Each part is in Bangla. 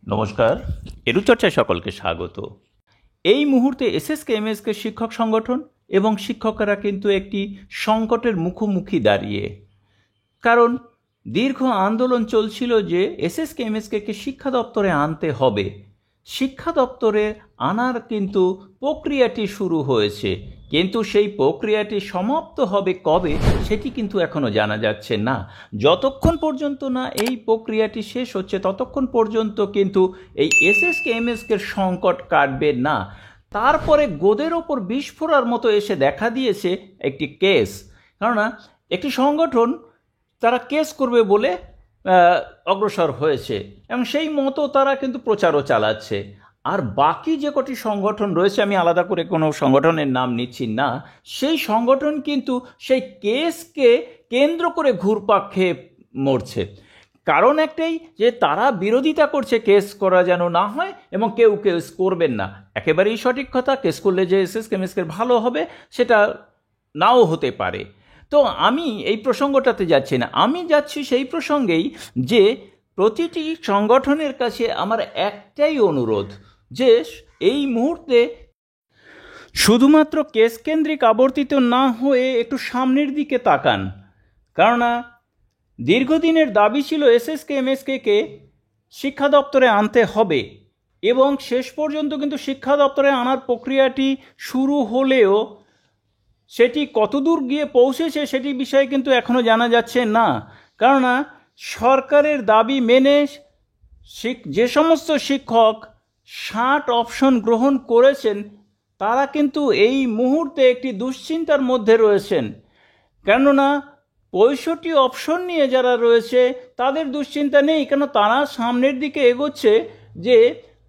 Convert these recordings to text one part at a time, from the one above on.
নমস্কার, এরুচর্চায় সকলকে স্বাগত। এই মুহূর্তে এসএসকেএমএসকে শিক্ষক সংগঠন এবং শিক্ষকরা কিন্তু একটি সংকটের মুখোমুখি দাঁড়িয়ে। কারণ দীর্ঘ আন্দোলন চলছিল যে এসএসকেএমএসকে শিক্ষা দপ্তরে আনতে হবে। শিক্ষা দপ্তরে আনার কিন্তু প্রক্রিয়াটি শুরু হয়েছে, কিন্তু সেই প্রক্রিয়াটি সমাপ্ত হবে কবে সেটি কিন্তু এখনও জানা যাচ্ছে না। যতক্ষণ পর্যন্ত না এই প্রক্রিয়াটি শেষ হচ্ছে ততক্ষণ পর্যন্ত কিন্তু এই এসএসকেএমএসকে সংকট কাটবে না। তারপরে গোদের ওপর বিস্ফোরার মতো এসে দেখা দিয়েছে একটি কেস। কেননা একটি সংগঠন তারা কেস করবে বলে অগ্রসর হয়েছে এবং সেই মতো তারা কিন্তু প্রচারও চালাচ্ছে। আর বাকি যে কটি সংগঠন রয়েছে, আমি আলাদা করে কোনো সংগঠনের নাম নিচ্ছি না, সেই সংগঠন কিন্তু সেই কেসকে কেন্দ্র করে ঘুরপাক খেয়ে মরছে। কারণ একটাই, যে তারা বিরোধিতা করছে কেস করা যেন না হয় এবং কেউ কেস করবেন না। একেবারেই সঠিক কথা, কেস করলে যে এসএসকেএমএসকে ভালো হবে সেটা নাও হতে পারে। তো আমি এই প্রসঙ্গটাতে যাচ্ছি না, আমি যাচ্ছি সেই প্রসঙ্গেই যে প্রতিটি সংগঠনের কাছে আমার একটাই অনুরোধ যে এই মুহূর্তে শুধুমাত্র কেস কেন্দ্রিক আবর্তিত না হয়ে একটু সামনের দিকে তাকান। কেননা দীর্ঘদিনের দাবি ছিল এসএসকেএমএসকে শিক্ষা দপ্তরে আনতে হবে এবং শেষ পর্যন্ত কিন্তু শিক্ষা দপ্তরে আনার প্রক্রিয়াটি শুরু হলেও সেটি কতদূর গিয়ে পৌঁছেছে সেটি বিষয়ে কিন্তু এখনও জানা যাচ্ছে না। কেননা সরকারের দাবি মেনে যে সমস্ত শিক্ষক 60 অপশন গ্রহণ করেছেন তারা কিন্তু এই মুহূর্তে একটি দুশ্চিন্তার মধ্যে রয়েছেন। কেননা 65 অপশন নিয়ে যারা রয়েছে তাদের দুশ্চিন্তা নেই, কেন তারা সামনের দিকে এগোচ্ছে যে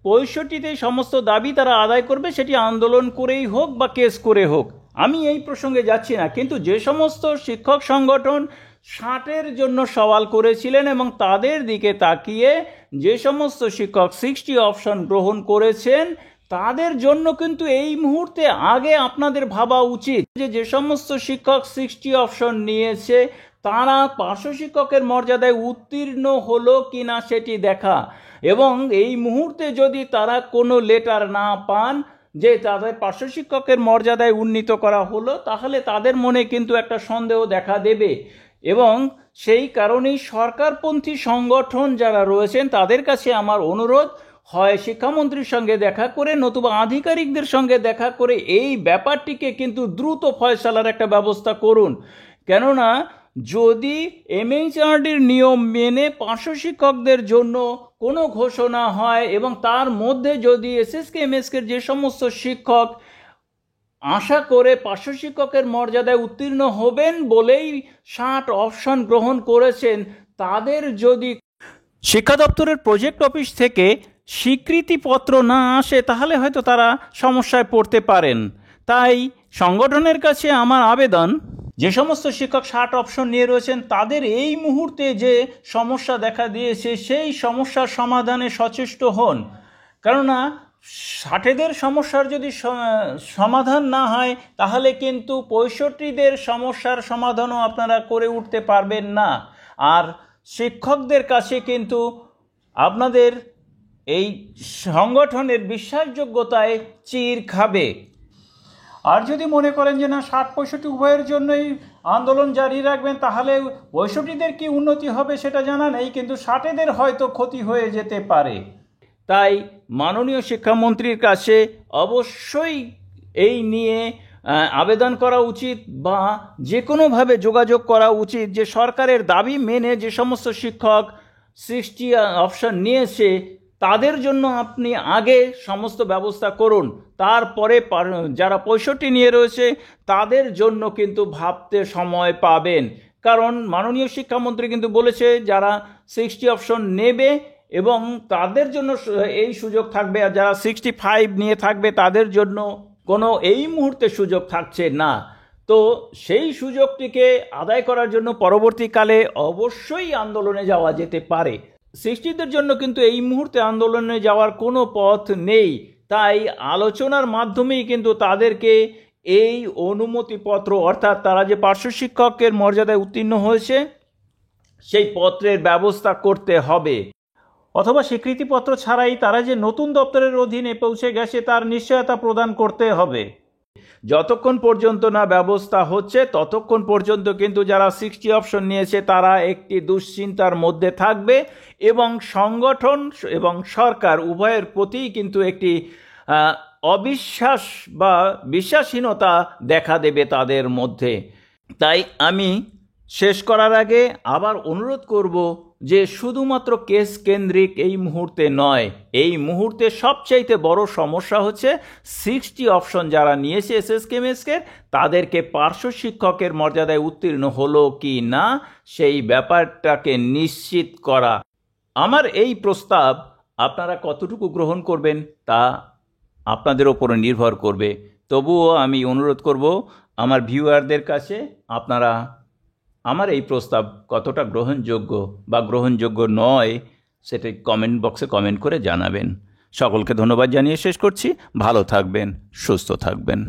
65তে সমস্ত দাবি তারা আদায় করবে, সেটি আন্দোলন করেই হোক বা কেস করে হোক। আমি এই প্রসঙ্গে যাচ্ছি না, কিন্তু যে সমস্ত শিক্ষক সংগঠন 60-এর জন্য সওয়াল করেছিলেন এবং তাদের দিকে তাকিয়ে যে সমস্ত শিক্ষক 60 অপশন গ্রহণ করেছেন তাদের জন্য কিন্তু এই মুহূর্তে আগে আপনাদের ভাবা উচিত যে সমস্ত শিক্ষক 60 অপশন নিয়েছে তারা পার্শ্ব শিক্ষকের মর্যাদায় উত্তীর্ণ হলো কিনা সেটি দেখা। এবং এই মুহূর্তে যদি তারা কোনো লেটার না পান যে তাদের পার্শ্ব শিক্ষকের মর্যাদায় উন্নীত করা হলো, তাহলে তাদের মনে কিন্তু একটা সন্দেহ দেখা দেবে। এবং সেই কারণেই সরকারপন্থী সংগঠন যারা রয়েছেন তাদের কাছে আমার অনুরোধ, হয় শিক্ষামন্ত্রীর সঙ্গে দেখা করে নতুবা আধিকারিকদের সঙ্গে দেখা করে এই ব্যাপারটিকে কিন্তু দ্রুত ফয়সালার একটা ব্যবস্থা করুন। কেননা যদি এমএইচআরডির নিয়ম মেনে পার্শ্ব শিক্ষকদের জন্য কোনো ঘোষণা হয় এবং তার মধ্যে যদি এসএসকেএমএসকে যে সমস্ত শিক্ষক আশা করে পার্শ্ব শিক্ষকের মর্যাদায় উত্তীর্ণ হবেন বলেই 60 অপশন গ্রহণ করেছেন, তাদের যদি শিক্ষা দপ্তরের প্রজেক্ট অফিস থেকে স্বীকৃতিপত্র না আসে তাহলে হয়তো তারা সমস্যায় পড়তে পারেন। তাই সংগঠনের কাছে আমার আবেদন, যে সমস্ত শিক্ষক 60 অপশন নিয়ে রয়েছেন তাদের এই মুহূর্তে যে সমস্যা দেখা দিয়েছে সেই সমস্যার সমাধানে সচেষ্ট হন। কেননা 60-দের সমস্যার যদি সমাধান না হয় তাহলে কিন্তু 65-দের সমস্যার সমাধানও আপনারা করে উঠতে পারবেন না। আর শিক্ষকদের কাছে কিন্তু আপনাদের এই সংগঠনের বিশ্বাসযোগ্যতায় চির খাবে। আর যদি মনে করেন যে না 60-65 উভয়ের জন্যই আন্দোলন জারি রাখবেন তাহলে 65-দের কি উন্নতি হবে সেটা জানা নেই, কিন্তু 60-দের হয়তো ক্ষতি হয়ে যেতে পারে। তাই মাননীয় শিক্ষামন্ত্রীর কাছে অবশ্যই এই নিয়ে আবেদন করা উচিত বা যে কোনোভাবে যোগাযোগ করা উচিত যে সরকারের দাবি মেনে যে সমস্ত শিক্ষক 60 অপশন নিয়েছে তাদের জন্য আপনি আগে সমস্ত ব্যবস্থা করুন, তারপরে যারা 65 নিয়ে রয়েছে তাদের জন্য কিন্তু ভাবতে সময় পাবেন। কারণ মাননীয় শিক্ষামন্ত্রী কিন্তু বলেছে যারা 60 অপশন নেবে এবং তাদের জন্য এই সুযোগ থাকবে, আর যারা 65 নিয়ে থাকবে তাদের জন্য কোনো এই মুহূর্তে সুযোগ থাকছে না। তো সেই সুযোগটিকে আদায় করার জন্য পরবর্তীকালে অবশ্যই আন্দোলনে যাওয়া যেতে পারে। 60-দের জন্য কিন্তু এই মুহূর্তে আন্দোলনে যাওয়ার কোনো পথ নেই। তাই আলোচনার মাধ্যমেই কিন্তু তাদেরকে এই অনুমতিপত্র, অর্থাৎ তারা যে পার্শ্ব শিক্ষকের মর্যাদায় উত্তীর্ণ হয়েছে সেই পত্রের ব্যবস্থা করতে হবে। অথবা স্বীকৃতিপত্র ছাড়াই তারা যে নতুন দপ্তরের অধীনে পৌঁছে গেছে তার নিশ্চয়তা প্রদান করতে হবে। যতক্ষণ পর্যন্ত না ব্যবস্থা হচ্ছে ততক্ষণ পর্যন্ত কিন্তু যারা 60 অপশন নিয়েছে তারা একটি দুশ্চিন্তার মধ্যে থাকবে এবং সংগঠন এবং সরকার উভয়ের প্রতিই কিন্তু একটি অবিশ্বাস বা বিশ্বাসহীনতা দেখা দেবে তাদের মধ্যে। তাই আমি শেষ করার আগে আবার অনুরোধ করব যে শুধুমাত্র কেস কেন্দ্রিক এই মুহূর্তে নয়, এই মুহূর্তে সবচাইতে বড় সমস্যা হচ্ছে 60 অপশন যারা নিয়েছে এসএসকেএমএসকে তাদেরকে পার্শ্ব শিক্ষকের মর্যাদায় উত্তীর্ণ হলো কি না সেই ব্যাপারটাকে নিশ্চিত করা। আমার এই প্রস্তাব আপনারা কতটুকু গ্রহণ করবেন তা আপনাদের ওপরে নির্ভর করবে। তবুও আমি অনুরোধ করব আমার ভিউয়ারদের কাছে আপনারা আমার এই প্রস্তাব কতটা গ্রহণযোগ্য বা গ্রহণযোগ্য নয় সেটা কমেন্ট বক্সে কমেন্ট করে জানাবেন। সকলকে ধন্যবাদ জানিয়ে শেষ করছি। ভালো থাকবেন, সুস্থ থাকবেন।